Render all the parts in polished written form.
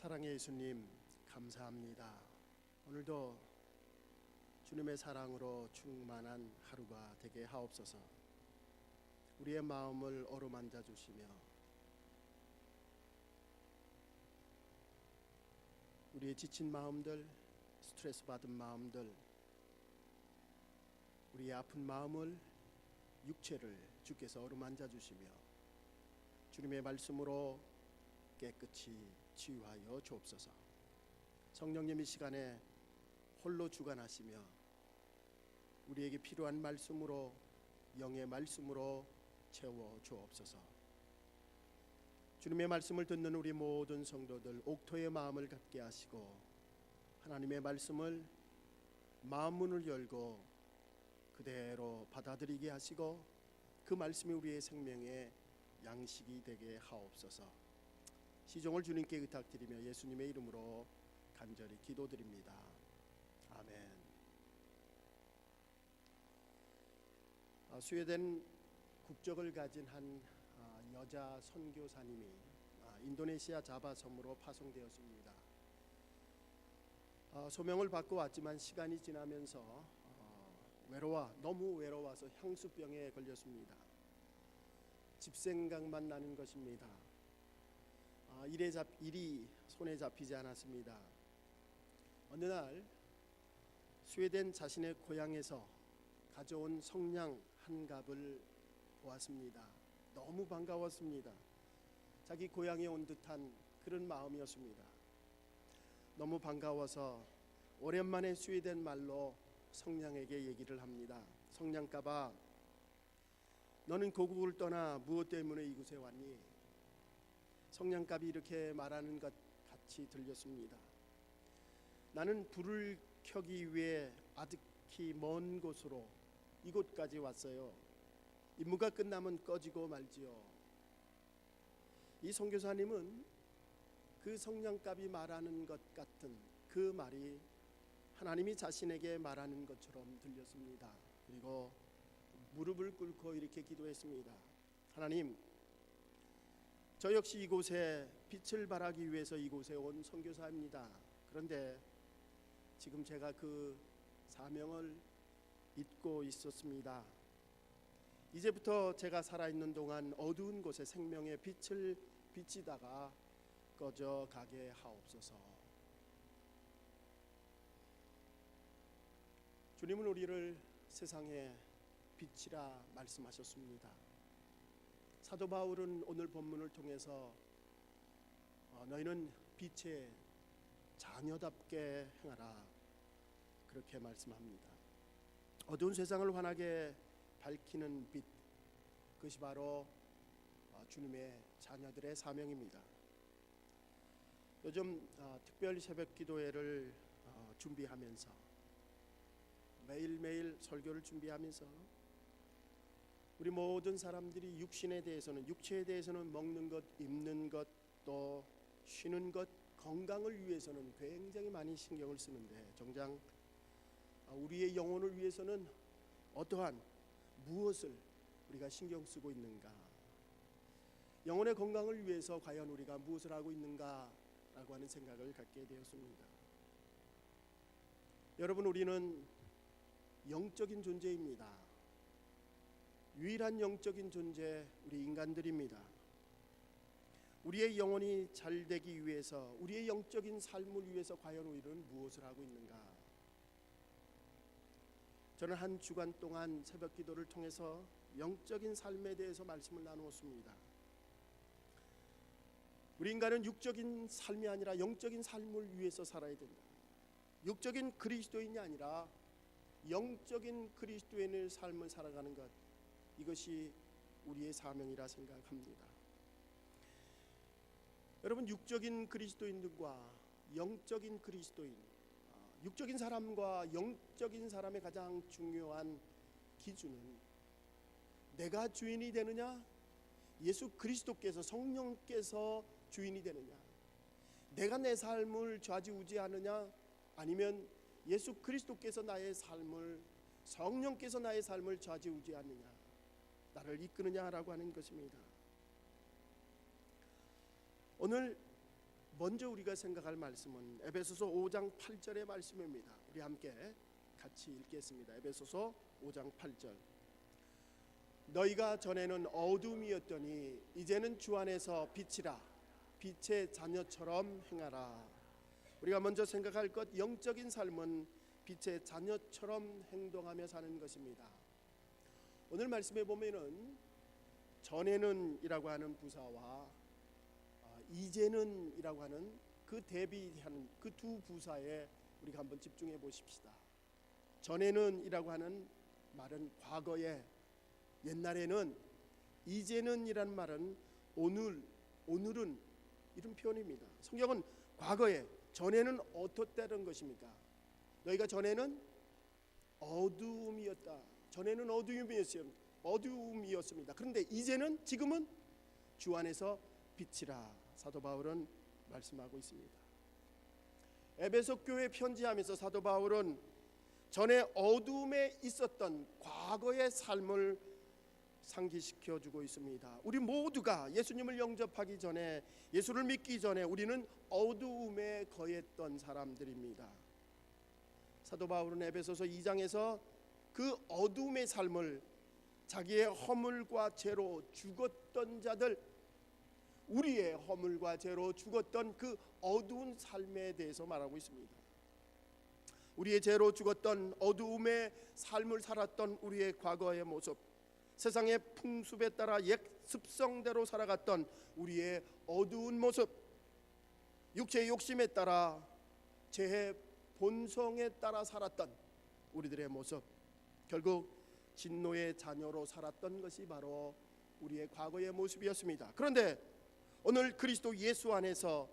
사랑의 예수님, 감사합니다. 오늘도 주님의 사랑으로 충만한 하루가 되게 하옵소서. 우리의 마음을 어루만져 주시며 우리의 지친 마음들, 스트레스 받은 마음들, 우리의 아픈 마음을, 육체를 주께서 어루만져 주시며 주님의 말씀으로 깨끗이 치유하여 주옵소서. 성령님, 이 시간에 홀로 주관하시며 우리에게 필요한 말씀으로, 영의 말씀으로 채워 주옵소서. 주님의 말씀을 듣는 우리 모든 성도들 옥토의 마음을 갖게 하시고 하나님의 말씀을 마음 문을 열고 그대로 받아들이게 하시고 그 말씀이 우리의 생명의 양식이 되게 하옵소서. 시종을 주님께 의탁드리며 예수님의 이름으로 간절히 기도드립니다. 아멘. 스웨덴 국적을 가진 한 여자 선교사님이 인도네시아 자바 섬으로 파송되었습니다. 소명을 받고 왔지만 시간이 지나면서 너무 외로워서 향수병에 걸렸습니다. 집 생각만 나는 것입니다. 일이 손에 잡히지 않았습니다. 어느 날 스웨덴 자신의 고향에서 가져온 성냥 한 갑을 보았습니다. 너무 반가웠습니다. 자기 고향에 온 듯한 그런 마음이었습니다. 너무 반가워서 오랜만에 스웨덴 말로 성냥에게 얘기를 합니다. 성냥갑아, 너는 고국을 떠나 무엇 때문에 이곳에 왔니? 성냥갑이 이렇게 말하는 것 같이 들렸습니다. 나는 불을 켜기 위해 아득히 먼 곳으로 이곳까지 왔어요. 임무가 끝나면 꺼지고 말지요. 이 선교사님은 그 성냥갑이 말하는 것 같은 그 말이 하나님이 자신에게 말하는 것처럼 들렸습니다. 그리고 무릎을 꿇고 이렇게 기도했습니다. 하나님, 저 역시 이곳에 빛을 발하기 위해서 이곳에 온 선교사입니다. 그런데 지금 제가 그 사명을 잊고 있었습니다. 이제부터 제가 살아있는 동안 어두운 곳에 생명의 빛을 비치다가 꺼져 가게 하옵소서. 주님은 우리를 세상의 빛이라 말씀하셨습니다. 사도 바울은 오늘 본문을 통해서 너희는 빛의 자녀답게 행하라, 그렇게 말씀합니다. 어두운 세상을 환하게 밝히는 빛, 그것이 바로 주님의 자녀들의 사명입니다. 요즘 특별 새벽 기도회를 준비하면서 매일매일 설교를 준비하면서 우리 모든 사람들이 육체에 대해서는 먹는 것, 입는 것, 또 쉬는 것, 건강을 위해서는 굉장히 많이 신경을 쓰는데 정작 우리의 영혼을 위해서는 어떠한 무엇을 우리가 신경 쓰고 있는가? 영혼의 건강을 위해서 과연 우리가 무엇을 하고 있는가라고 하는 생각을 갖게 되었습니다. 여러분, 우리는 영적인 존재입니다. 유일한 영적인 존재, 우리 인간들입니다. 우리의 영혼이 잘 되기 위해서, 우리의 영적인 삶을 위해서 과연 우리는 무엇을 하고 있는가? 저는 한 주간 동안 새벽 기도를 통해서 영적인 삶에 대해서 말씀을 나누었습니다. 우리 인간은 육적인 삶이 아니라 영적인 삶을 위해서 살아야 된다. 육적인 그리스도인이 아니라 영적인 그리스도인의 삶을 살아가는 것, 이것이 우리의 사명이라 생각합니다. 여러분, 육적인 그리스도인들과 영적인 그리스도인, 육적인 사람과 영적인 사람의 가장 중요한 기준은 내가 주인이 되느냐, 예수 그리스도께서, 성령께서 주인이 되느냐, 내가 내 삶을 좌지우지하느냐, 아니면 예수 그리스도께서 나의 삶을, 성령께서 나의 삶을 좌지우지하느냐, 나를 이끄느냐라고 하는 것입니다. 오늘 먼저 우리가 생각할 말씀은 에베소서 5장 8절의 말씀입니다. 우리 함께 같이 읽겠습니다. 에베소서 5장 8절. 너희가 전에는 어둠이었더니 이제는 주 안에서 빛이라. 빛의 자녀처럼 행하라. 우리가 먼저 생각할 것, 영적인 삶은 빛의 자녀처럼 행동하며 사는 것입니다. 오늘 말씀에 보면은 전에는 이라고 하는 부사와 이제는 이라고 하는 그 대비하는 그 두 부사에 우리가 한번 집중해 보십시다. 전에는 이라고 하는 말은 과거에, 옛날에는, 이제는 이란 말은 오늘은 이런 표현입니다. 성경은 과거에, 전에는 어떻다는 것입니까? 너희가 전에는 어두움이었다. 전에는 어두움이었습니다. 그런데 이제는, 지금은 주 안에서 빛이라. 사도 바울은 말씀하고 있습니다. 에베소 교회 편지하면서 사도 바울은 전에 어두움에 있었던 과거의 삶을 상기시켜 주고 있습니다. 우리 모두가 예수님을 영접하기 전에, 예수를 믿기 전에 우리는 어두움에 거했던 사람들입니다. 사도 바울은 에베소서 2장에서 그 어두움의 삶을 자기의 허물과 죄로 죽었던 자들, 우리의 허물과 죄로 죽었던 그 어두운 삶에 대해서 말하고 있습니다. 우리의 죄로 죽었던 어두움의 삶을 살았던 우리의 과거의 모습, 세상의 풍습에 따라 옛 습성대로 살아갔던 우리의 어두운 모습, 육체의 욕심에 따라 죄의 본성에 따라 살았던 우리들의 모습, 결국 진노의 자녀로 살았던 것이 바로 우리의 과거의 모습이었습니다. 그런데 오늘 그리스도 예수 안에서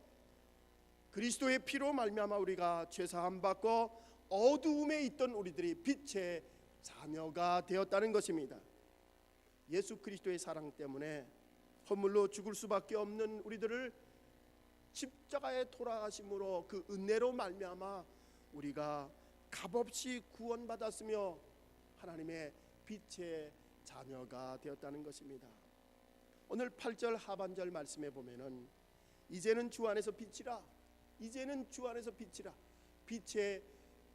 그리스도의 피로 말미암아 우리가 죄사함 받고 어두움에 있던 우리들이 빛의 자녀가 되었다는 것입니다. 예수 그리스도의 사랑 때문에 허물로 죽을 수밖에 없는 우리들을 십자가에 돌아가심으로 그 은혜로 말미암아 우리가 값없이 구원받았으며 하나님의 빛의 자녀가 되었다는 것입니다. 오늘 8절 하반절 말씀에 보면은 이제는 주 안에서 빛이라, 이제는 주 안에서 빛이라, 빛의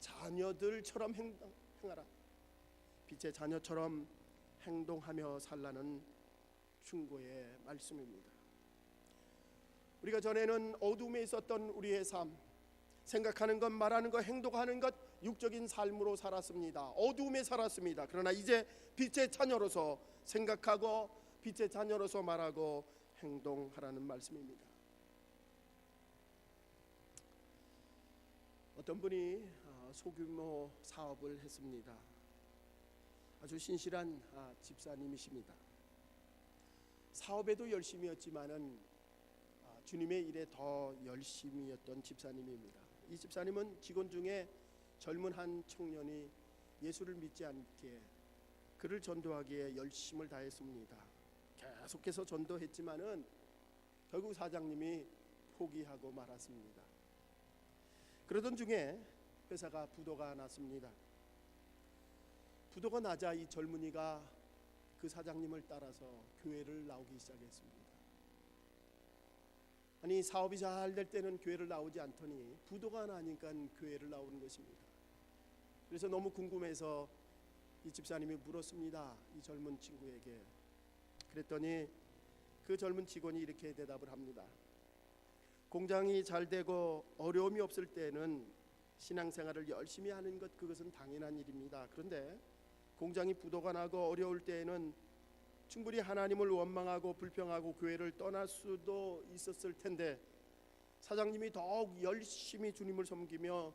자녀들처럼 행하라, 빛의 자녀처럼 행동하며 살라는 충고의 말씀입니다. 우리가 전에는 어둠에 있었던 우리의 삶, 생각하는 것, 말하는 것, 행동하는 것, 육적인 삶으로 살았습니다. 어둠에 살았습니다. 그러나 이제 빛의 자녀로서 생각하고 빛의 자녀로서 말하고 행동하라는 말씀입니다. 어떤 분이 소규모 사업을 했습니다. 아주 신실한 집사님이십니다. 사업에도 열심이었지만은 주님의 일에 더 열심이었던 집사님입니다. 이 집사님은 직원 중에 젊은 한 청년이 예수를 믿지 않게 그를 전도하기에 열심을 다했습니다. 계속해서 전도했지만은 결국 사장님이 포기하고 말았습니다. 그러던 중에 회사가 부도가 났습니다. 부도가 나자 이 젊은이가 그 사장님을 따라서 교회를 나오기 시작했습니다. 아니, 사업이 잘 될 때는 교회를 나오지 않더니 부도가 나니까 교회를 나오는 것입니다. 그래서 너무 궁금해서 이 집사님이 물었습니다. 이 젊은 친구에게. 그랬더니 그 젊은 직원이 이렇게 대답을 합니다. 공장이 잘 되고 어려움이 없을 때는 신앙생활을 열심히 하는 것, 그것은 당연한 일입니다. 그런데 공장이 부도가 나고 어려울 때에는 충분히 하나님을 원망하고 불평하고 교회를 떠날 수도 있었을 텐데 사장님이 더욱 열심히 주님을 섬기며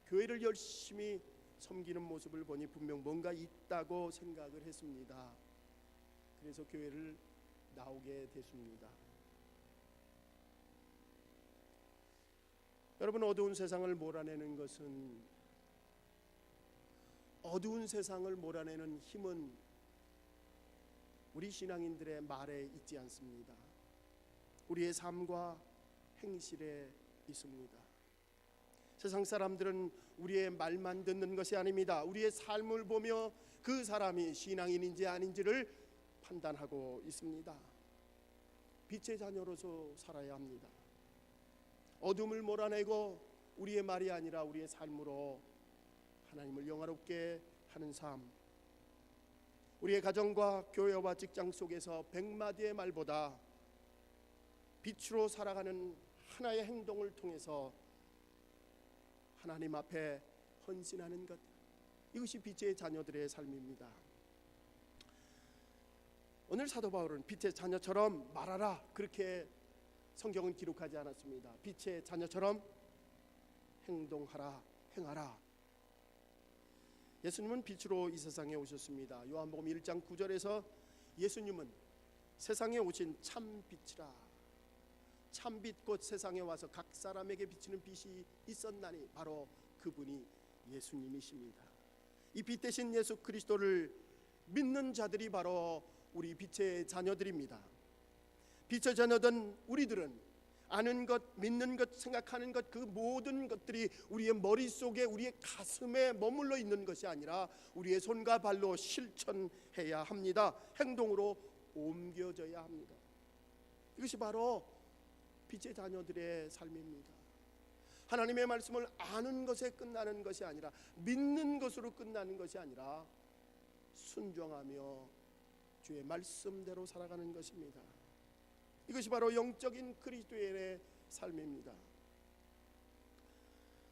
교회를 열심히 섬기는 모습을 보니 분명 뭔가 있다고 생각을 했습니다. 그래서 교회를 나오게 됐습니다. 여러분, 어두운 세상을 몰아내는 것은, 어두운 세상을 몰아내는 힘은 우리 신앙인들의 말에 있지 않습니다. 우리의 삶과 행실에 있습니다. 세상 사람들은 우리의 말만 듣는 것이 아닙니다. 우리의 삶을 보며 그 사람이 신앙인인지 아닌지를 판단하고 있습니다. 빛의 자녀로서 살아야 합니다. 어둠을 몰아내고 우리의 말이 아니라 우리의 삶으로 하나님을 영화롭게 하는 삶, 우리의 가정과 교회와 직장 속에서 100마디의 말보다 빛으로 살아가는 하나의 행동을 통해서 하나님 앞에 헌신하는 것, 이것이 빛의 자녀들의 삶입니다. 오늘 사도 바울은 빛의 자녀처럼 말하라, 그렇게 성경은 기록하지 않았습니다. 빛의 자녀처럼 행동하라, 행하라. 예수님은 빛으로 이 세상에 오셨습니다. 요한복음 1장 9절에서 예수님은 세상에 오신 참 빛이라, 참빛 곧 세상에 와서 각 사람에게 비치는 빛이 있었나니 바로 그분이 예수님이십니다. 이 빛 대신 예수 그리스도를 믿는 자들이 바로 우리 빛의 자녀들입니다. 빛의 자녀된 우리들은 아는 것, 믿는 것, 생각하는 것, 그 모든 것들이 우리의 머릿속에, 우리의 가슴에 머물러 있는 것이 아니라 우리의 손과 발로 실천해야 합니다. 행동으로 옮겨져야 합니다. 이것이 바로 빛의 자녀들의 삶입니다. 하나님의 말씀을 아는 것에 끝나는 것이 아니라, 믿는 것으로 끝나는 것이 아니라 순종하며 주의 말씀대로 살아가는 것입니다. 이것이 바로 영적인 그리스도인의 삶입니다.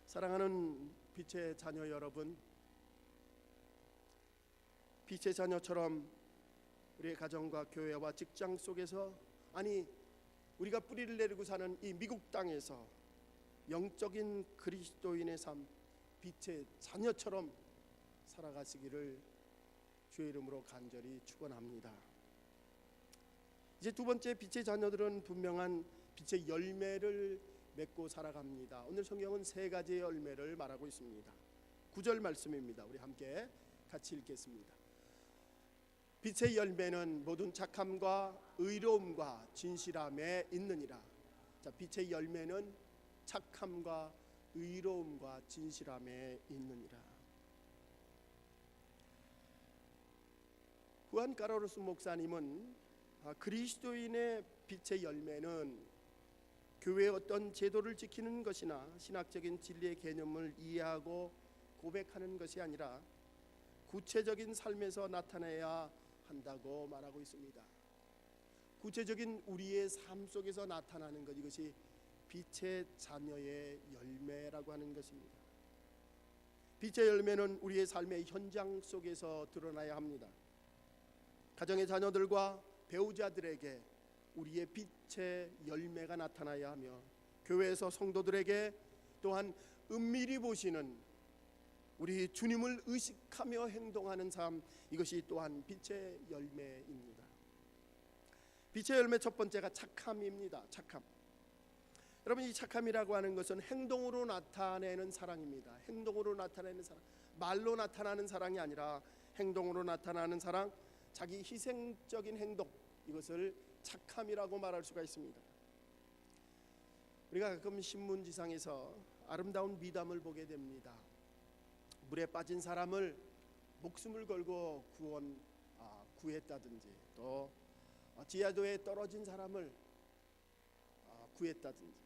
사랑하는 빛의 자녀 여러분, 빛의 자녀처럼 우리의 가정과 교회와 직장 속에서, 아니 우리가 뿌리를 내리고 사는 이 미국 땅에서 영적인 그리스도인의 삶, 빛의 자녀처럼 살아가시기를 주의 이름으로 간절히 축원합니다. 이제 두 번째, 빛의 자녀들은 분명한 빛의 열매를 맺고 살아갑니다. 오늘 성경은 세 가지의 열매를 말하고 있습니다. 9절 말씀입니다. 우리 함께 같이 읽겠습니다. 빛의 열매는 모든 착함과 의로움과 진실함에 있느니라. 자, 빛의 열매는 착함과 의로움과 진실함에 있느니라. 후안 카르로스 목사님은 그리스도인의 빛의 열매는 교회의 어떤 제도를 지키는 것이나 신학적인 진리의 개념을 이해하고 고백하는 것이 아니라 구체적인 삶에서 나타내야 한다고 말하고 있습니다. 구체적인 우리의 삶 속에서 나타나는 것, 이것이 빛의 자녀의 열매라고 하는 것입니다. 빛의 열매는 우리의 삶의 현장 속에서 드러나야 합니다. 가정의 자녀들과 배우자들에게 우리의 빛의 열매가 나타나야 하며, 교회에서 성도들에게 또한 은밀히 보시는 우리 주님을 의식하며 행동하는 삶, 이것이 또한 빛의 열매입니다. 빛의 열매 첫 번째가 착함입니다. 착함. 여러분, 이 착함이라고 하는 것은 행동으로 나타내는 사랑입니다. 행동으로 나타내는 사랑, 말로 나타나는 사랑이 아니라 행동으로 나타나는 사랑, 자기 희생적인 행동, 이것을 착함이라고 말할 수가 있습니다. 우리가 가끔 신문지상에서 아름다운 미담을 보게 됩니다. 물에 빠진 사람을 목숨을 걸고 구했다든지, 또 지하도에 떨어진 사람을 구했다든지,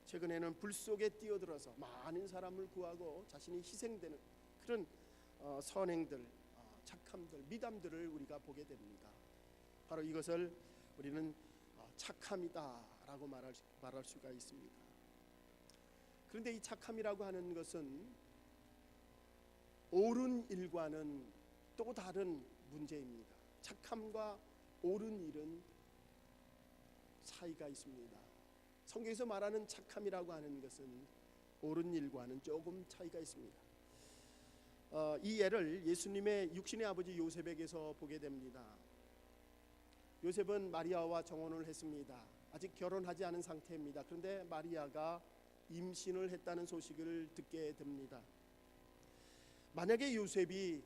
최근에는 불 속에 뛰어들어서 많은 사람을 구하고 자신이 희생되는 그런 선행들, 착함들, 미담들을 우리가 보게 됩니다. 바로 이것을 우리는 착함이다라고 말할 수가 있습니다. 그런데 이 착함이라고 하는 것은 옳은 일과는 또 다른 문제입니다. 착함과 옳은 일은 차이가 있습니다. 성경에서 말하는 착함이라고 하는 것은 옳은 일과는 조금 차이가 있습니다. 이 예를 예수님의 육신의 아버지 요셉에게서 보게 됩니다. 요셉은 마리아와 정혼을 했습니다. 아직 결혼하지 않은 상태입니다. 그런데 마리아가 임신을 했다는 소식을 듣게 됩니다. 만약에 요셉이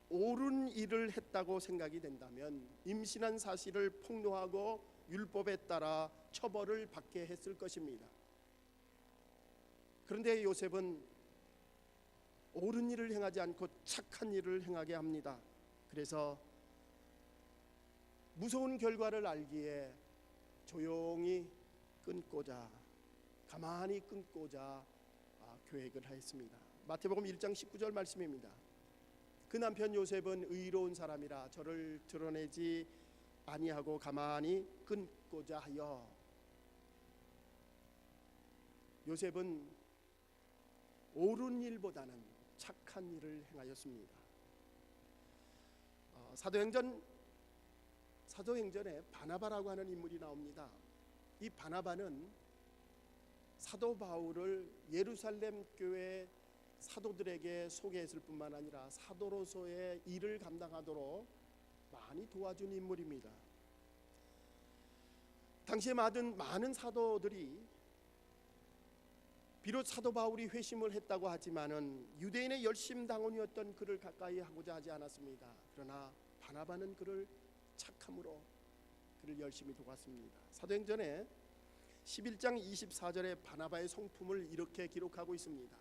옳은 일을 했다고 생각이 된다면 임신한 사실을 폭로하고 율법에 따라 처벌을 받게 했을 것입니다. 그런데 요셉은 옳은 일을 행하지 않고 착한 일을 행하게 합니다. 그래서 무서운 결과를 알기에 조용히 끊고자 가만히 끊고자 계획을 하였습니다. 마태복음 1장 19절 말씀입니다. 그 남편 요셉은 의로운 사람이라 저를 드러내지 아니하고 가만히 끊고자 하여. 요셉은 옳은 일보다는 착한 일을 행하였습니다. 사도행전에 바나바라고 하는 인물이 나옵니다. 이 바나바는 사도 바울을 예루살렘 교회 사도들에게 소개했을 뿐만 아니라 사도로서의 일을 감당하도록 많이 도와준 인물입니다. 당시에 많은 사도들이 비록 사도 바울이 회심을 했다고 하지만은 유대인의 열심 당원이었던 그를 가까이 하고자 하지 않았습니다. 그러나 바나바는 그를 착함으로 그를 열심히 도왔습니다. 사도행전에 11장 24절에 바나바의 성품을 이렇게 기록하고 있습니다.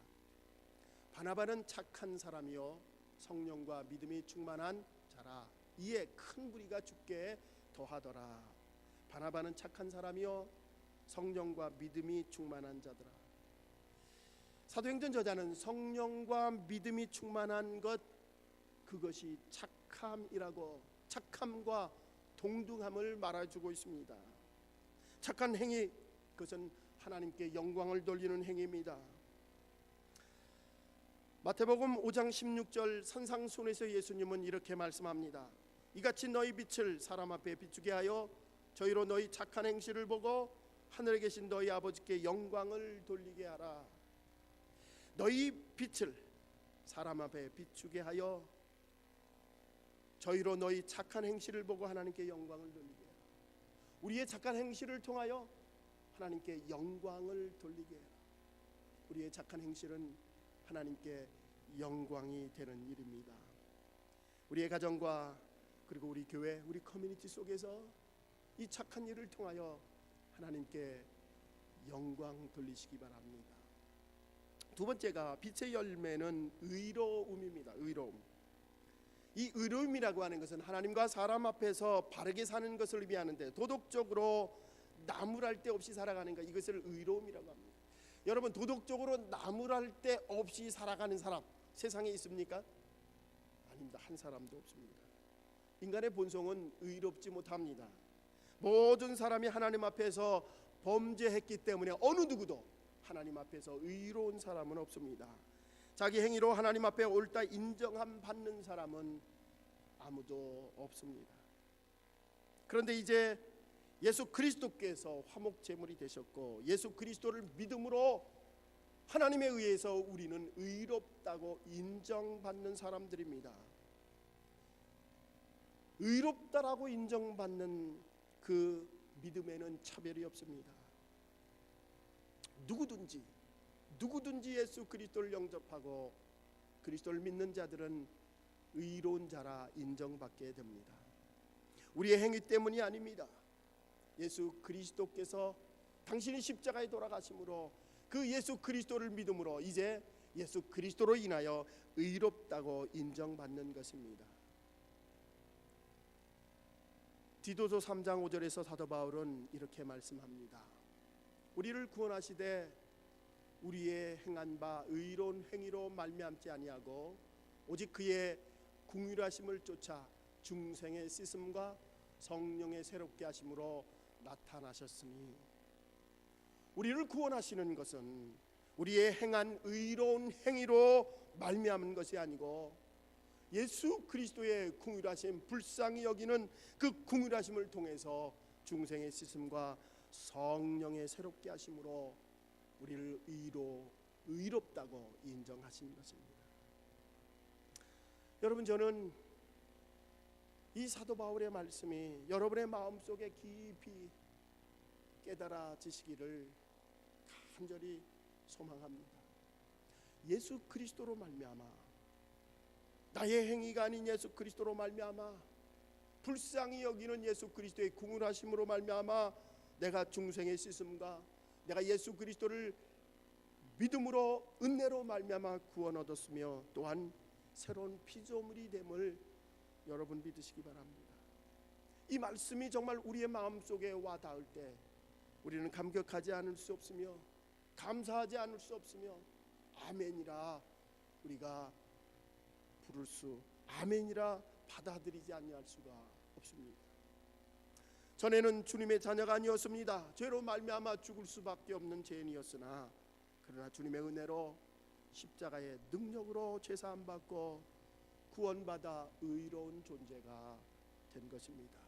바나바는 착한 사람이요 성령과 믿음이 충만한 자라. 이에 큰 무리가 죽게 더하더라. 바나바는 착한 사람이요 성령과 믿음이 충만한 자더라. 사도행전 저자는 성령과 믿음이 충만한 것, 그것이 착함이라고, 착함과 동등함을 말해주고 있습니다. 착한 행위, 그것은 하나님께 영광을 돌리는 행위입니다. 마태복음 5장 16절 산상순에서 예수님은 이렇게 말씀합니다. 이같이 너희 빛을 사람 앞에 비추게 하여 저희로 너희 착한 행실을 보고 하늘에 계신 너희 아버지께 영광을 돌리게 하라. 너희 빛을 사람 앞에 비추게 하여 저희로 너희 착한 행실을 보고 하나님께 영광을 돌리게 하라. 우리의 착한 행실을 통하여 하나님께 영광을 돌리게 하라. 우리의 착한 행실은 하나님께 영광이 되는 일입니다. 우리의 가정과 그리고 우리 교회, 우리 커뮤니티 속에서 이 착한 일을 통하여 하나님께 영광 돌리시기 바랍니다. 두 번째가 빛의 열매는 의로움입니다. 의로움. 이 의로움이라고 하는 것은 하나님과 사람 앞에서 바르게 사는 것을 의미하는데, 도덕적으로 나무랄 데 없이 살아가는 것, 이것을 의로움이라고 합니다. 여러분, 도덕적으로 나무랄 데 없이 살아가는 사람 세상에 있습니까? 아닙니다. 한 사람도 없습니다. 인간의 본성은 의롭지 못합니다. 모든 사람이 하나님 앞에서 범죄했기 때문에 어느 누구도 하나님 앞에서 의로운 사람은 없습니다. 자기 행위로 하나님 앞에 옳다 인정함 받는 사람은 아무도 없습니다. 그런데 이제 예수 그리스도께서 화목제물이 되셨고 예수 그리스도를 믿음으로 하나님에 의해서 우리는 의롭다고 인정받는 사람들입니다. 의롭다라고 인정받는 그 믿음에는 차별이 없습니다. 누구든지 예수 그리스도를 영접하고 그리스도를 믿는 자들은 의로운 자라 인정받게 됩니다. 우리의 행위 때문이 아닙니다. 예수 그리스도께서 당신이 십자가에 돌아가심으로 그 예수 그리스도를 믿음으로 이제 예수 그리스도로 인하여 의롭다고 인정받는 것입니다. 디도서 3장 5절에서 사도 바울은 이렇게 말씀합니다. 우리를 구원하시되 우리의 행한 바 의로운 행위로 말미암지 아니하고 오직 그의 긍휼하심을 쫓아 중생의 씻음과 성령의 새롭게 하심으로 나타나셨으니, 우리를 구원하시는 것은 우리의 행한 의로운 행위로 말미암은 것이 아니고 예수 그리스도의 긍휼하심, 불쌍히 여기는 그 긍휼하심을 통해서 중생의 씻음과 성령의 새롭게 하심으로 우리를 의롭다고 인정하신 것입니다. 여러분, 저는 이 사도 바울의 말씀이 여러분의 마음속에 깊이 깨달아지시기를 간절히 소망합니다. 예수 그리스도로 말미암아, 나의 행위가 아닌 예수 그리스도로 말미암아, 불쌍히 여기는 예수 그리스도의 긍휼하심으로 말미암아 내가 중생의 씻음과 내가 예수 그리스도를 믿음으로 은혜로 말미암아 구원 얻었으며 또한 새로운 피조물이 됨을 여러분 믿으시기 바랍니다. 이 말씀이 정말 우리의 마음속에 와 닿을 때 우리는 감격하지 않을 수 없으며 감사하지 않을 수 없으며 아멘이라 우리가 부를 수, 아멘이라 받아들이지 아니할 수가 없습니다. 전에는 주님의 자녀가 아니었습니다. 죄로 말미암아 죽을 수밖에 없는 죄인이었으나 그러나 주님의 은혜로 십자가의 능력으로 죄사함 받고 구원받아 의로운 존재가 된 것입니다.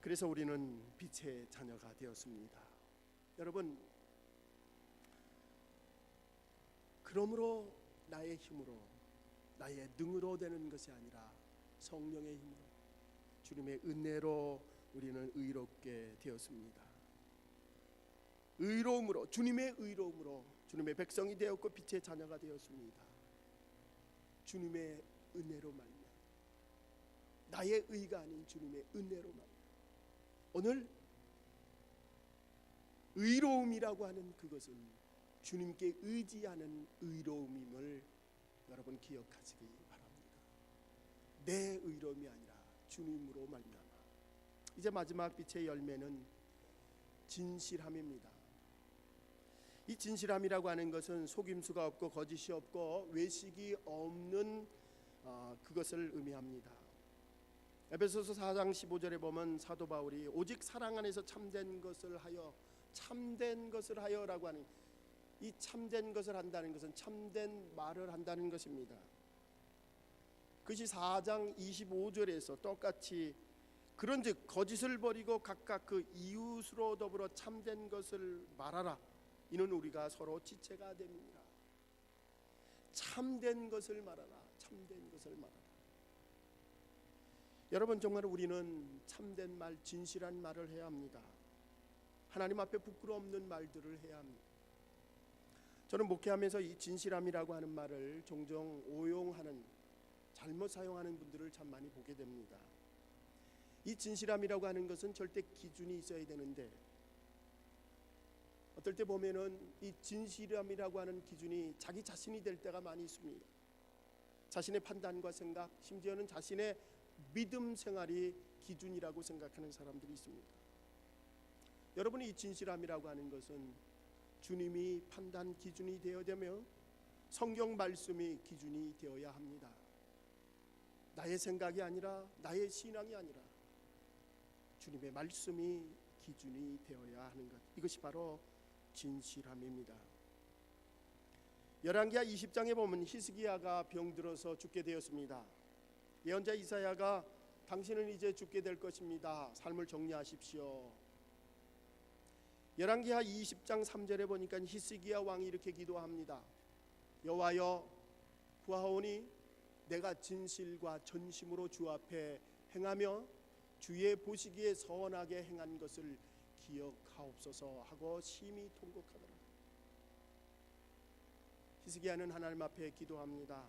그래서 우리는 빛의 자녀가 되었습니다. 여러분, 그러므로 나의 힘으로, 나의 능으로 되는 것이 아니라 성령의 힘으로, 주님의 은혜로 우리는 의롭게 되었습니다. 의로움으로, 주님의 의로움으로 주님의 백성이 되었고 빛의 자녀가 되었습니다. 주님의 은혜로 말미암아, 나의 의가 아닌 주님의 은혜로 말미암아. 오늘 의로움이라고 하는 그것은 주님께 의지하는 의로움임을 여러분 기억하시기 바랍니다. 내 의로움이 아니라 주님으로 말미암아. 이제 마지막 빛의 열매는 진실함입니다. 이 진실함이라고 하는 것은 속임수가 없고 거짓이 없고 외식이 없는 그것을 의미합니다. 에베소서 4장 15절에 보면 사도 바울이 오직 사랑 안에서 참된 것을 하여라고 하는, 이 참된 것을 한다는 것은 참된 말을 한다는 것입니다. 그것이 4장 25절에서 똑같이 그런즉 거짓을 버리고 각각 그 이웃으로 더불어 참된 것을 말하라. 이는 우리가 서로 지체가 됩니다. 참된 것을 말하라. 참된 것을 말하라. 여러분, 정말 우리는 참된 말, 진실한 말을 해야 합니다. 하나님 앞에 부끄러움 없는 말들을 해야 합니다. 저는 목회하면서 이 진실함이라고 하는 말을 종종 오용하는, 잘못 사용하는 분들을 참 많이 보게 됩니다. 이 진실함이라고 하는 것은 절대 기준이 있어야 되는데 어떨 때 보면은 이 진실함이라고 하는 기준이 자기 자신이 될 때가 많이 있습니다. 자신의 판단과 생각, 심지어는 자신의 믿음 생활이 기준이라고 생각하는 사람들이 있습니다. 여러분이 이 진실함이라고 하는 것은 주님이 판단 기준이 되어야 되며 성경 말씀이 기준이 되어야 합니다. 나의 생각이 아니라, 나의 신앙이 아니라 주님의 말씀이 기준이 되어야 하는 것, 이것이 바로 진실함입니다. 열왕기하 20장에 보면 히스기야가 병들어서 죽게 되었습니다. 예언자 이사야가 당신은 이제 죽게 될 것입니다. 삶을 정리하십시오. 열왕기하 20장 3절에 보니까 히스기야 왕이 이렇게 기도합니다. 여호와여, 구하오니 내가 진실과 전심으로 주 앞에 행하며 주의 보시기에 선하게 행한 것을 기억하옵소서 하고 심히 통곡하더라. 히스기야는 하나님 앞에 기도합니다.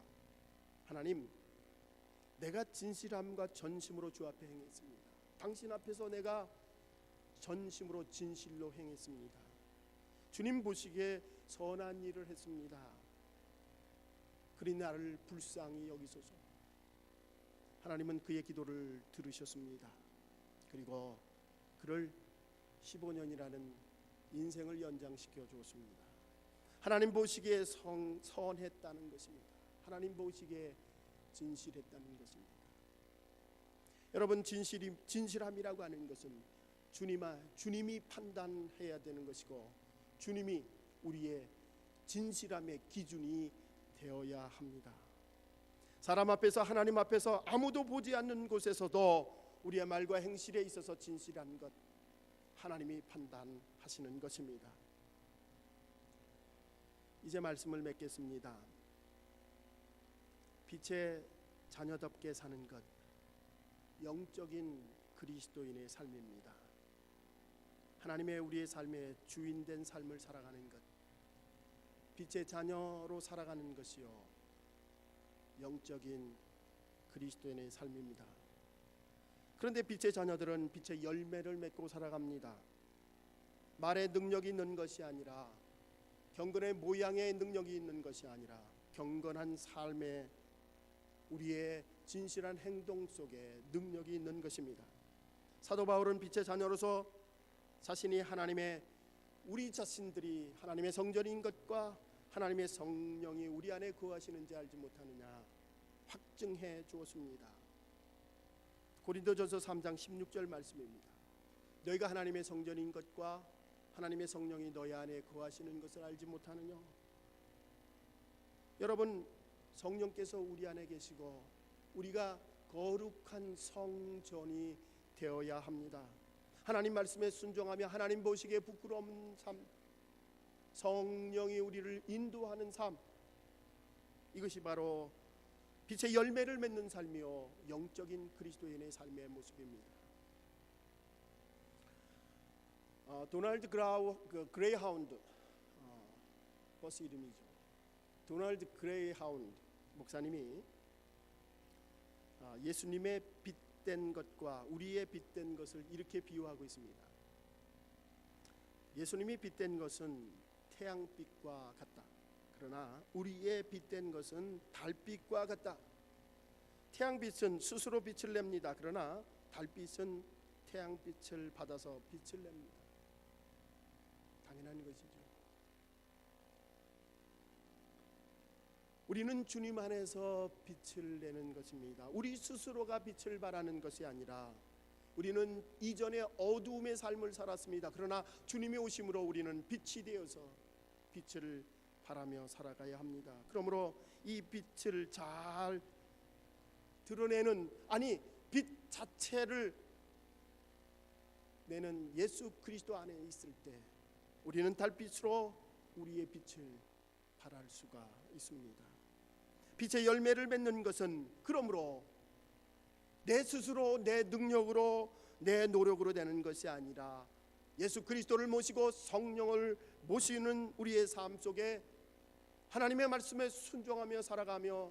하나님, 내가 진실함과 전심으로 주 앞에 행했습니다. 당신 앞에서 내가 전심으로 진실로 행했습니다. 주님 보시기에 선한 일을 했습니다. 그리 나를 불쌍히 여기소서. 하나님은 그의 기도를 들으셨습니다. 그리고 그를 15년이라는 인생을 연장시켜 주었습니다. 하나님 보시기에 선했다는 것입니다. 하나님 보시기에 진실했다는 것입니다. 여러분, 진실함이라고 하는 것은 주님이 판단해야 되는 것이고 주님이 우리의 진실함의 기준이 되어야 합니다. 사람 앞에서, 하나님 앞에서, 아무도 보지 않는 곳에서도 우리의 말과 행실에 있어서 진실한 것, 하나님이 판단하시는 것입니다. 이제 말씀을 맺겠습니다. 빛의 자녀답게 사는 것, 영적인 그리스도인의 삶입니다. 하나님의 우리의 삶의 주인된 삶을 살아가는 것, 빛의 자녀로 살아가는 것이요 영적인 그리스도인의 삶입니다. 그런데 빛의 자녀들은 빛의 열매를 맺고 살아갑니다. 말의 능력이 있는 것이 아니라, 경건의 모양의 능력이 있는 것이 아니라 경건한 삶에 우리의 진실한 행동 속에 능력이 있는 것입니다. 사도 바울은 빛의 자녀로서 자신이 하나님의 우리 자신들이 하나님의 성전인 것과 하나님의 성령이 우리 안에 거하시는지 알지 못하느냐 확증해 주었습니다. 고린도전서 3장 16절 말씀입니다. 너희가 하나님의 성전인 것과 하나님의 성령이 너희 안에 거하시는 것을 알지 못하느냐. 여러분, 성령께서 우리 안에 계시고 우리가 거룩한 성전이 되어야 합니다. 하나님 말씀에 순종하며 하나님 보시기에 부끄러운 삶, 성령이 우리를 인도하는 삶, 이것이 바로 빛의 열매를 맺는 삶이요 영적인 그리스도인의 삶의 모습입니다. 도널드 그레이하운드 버스 이름이죠. 도널드 그레이하운드 목사님이 예수님의 빛된 것과 우리의 빛된 것을 이렇게 비유하고 있습니다. 예수님이 빛된 것은 태양빛과 같다. 그러나 우리의 빛된 것은 달빛과 같다. 태양빛은 스스로 빛을 냅니다. 그러나 달빛은 태양빛을 받아서 빛을 냅니다. 당연한 것이죠. 우리는 주님 안에서 빛을 내는 것입니다. 우리 스스로가 빛을 발하는 것이 아니라 우리는 이전에 어두움의 삶을 살았습니다. 그러나 주님이 오심으로 우리는 빛이 되어서 빛을 바라며 살아가야 합니다. 그러므로 이 빛을 잘 드러내는, 아니 빛 자체를 내는 예수 그리스도 안에 있을 때 우리는 달빛으로 우리의 빛을 발할 수가 있습니다. 빛의 열매를 맺는 것은 그러므로 내 스스로 내 능력으로 내 노력으로 되는 것이 아니라 예수 그리스도를 모시고 성령을 모시는 우리의 삶 속에 하나님의 말씀에 순종하며 살아가며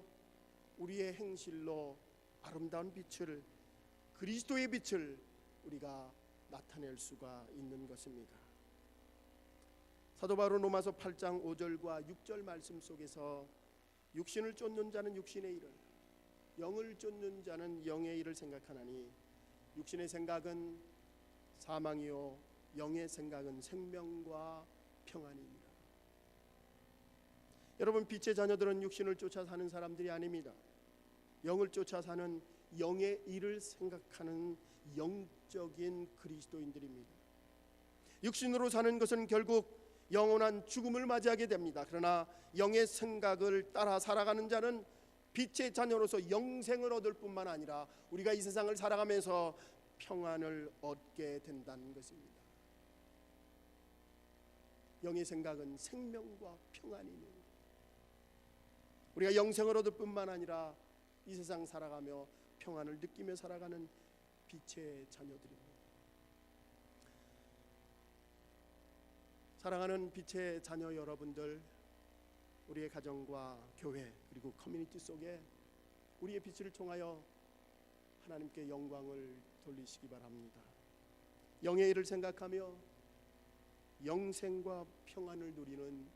우리의 행실로 아름다운 빛을, 그리스도의 빛을 우리가 나타낼 수가 있는 것입니다. 사도 바울 로마서 8장 5절과 6절 말씀 속에서 육신을 쫓는 자는 육신의 일을, 영을 쫓는 자는 영의 일을 생각하나니 육신의 생각은 사망이요 영의 생각은 생명과 평안입니다. 여러분, 빛의 자녀들은 육신을 쫓아 사는 사람들이 아닙니다. 영을 쫓아 사는 영의 일을 생각하는 영적인 그리스도인들입니다. 육신으로 사는 것은 결국 영원한 죽음을 맞이하게 됩니다. 그러나 영의 생각을 따라 살아가는 자는 빛의 자녀로서 영생을 얻을 뿐만 아니라 우리가 이 세상을 살아가면서 평안을 얻게 된다는 것입니다. 영의 생각은 생명과 평안이니 우리가 영생을 얻을 뿐만 아니라 이 세상 살아가며 평안을 느끼며 살아가는 빛의 자녀들입니다. 사랑하는 빛의 자녀 여러분들, 우리의 가정과 교회 그리고 커뮤니티 속에 우리의 빛을 통하여 하나님께 영광을 돌리시기 바랍니다. 영의 일을 생각하며 영생과 평안을 누리는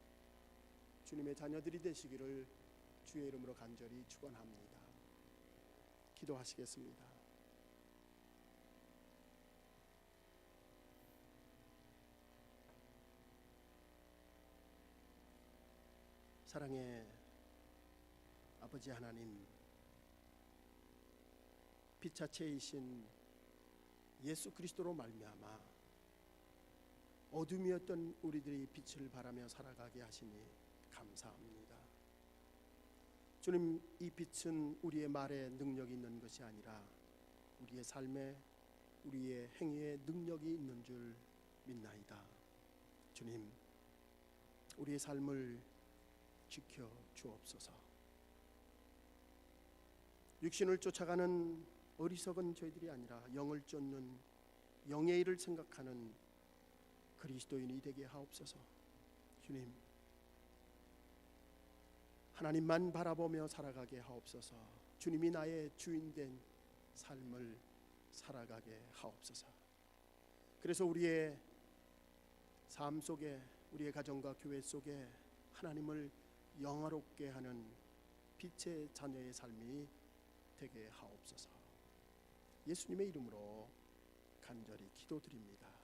주님의 자녀들이 되시기를 주의 이름으로 간절히 축원합니다. 기도하시겠습니다. 사랑의 아버지 하나님, 빛 자체이신 예수 그리스도로 말미암아 어둠이었던 우리들이 빛을 발하며 살아가게 하시니 감사합니다. 주님, 이 빛은 우리의 말에 능력이 있는 것이 아니라 우리의 삶에, 우리의 행위에 능력이 있는 줄 믿나이다. 주님, 우리의 삶을 지켜 주옵소서. 육신을 쫓아가는 어리석은 저희들이 아니라 영을 쫓는 영의 일을 생각하는 그리스도인이 되게 하옵소서. 주님, 하나님만 바라보며 살아가게 하옵소서. 주님이 나의 주인된 삶을 살아가게 하옵소서. 그래서 우리의 삶 속에, 우리의 가정과 교회 속에 하나님을 영화롭게 하는 빛의 자녀의 삶이 되게 하옵소서. 예수님의 이름으로 간절히 기도드립니다.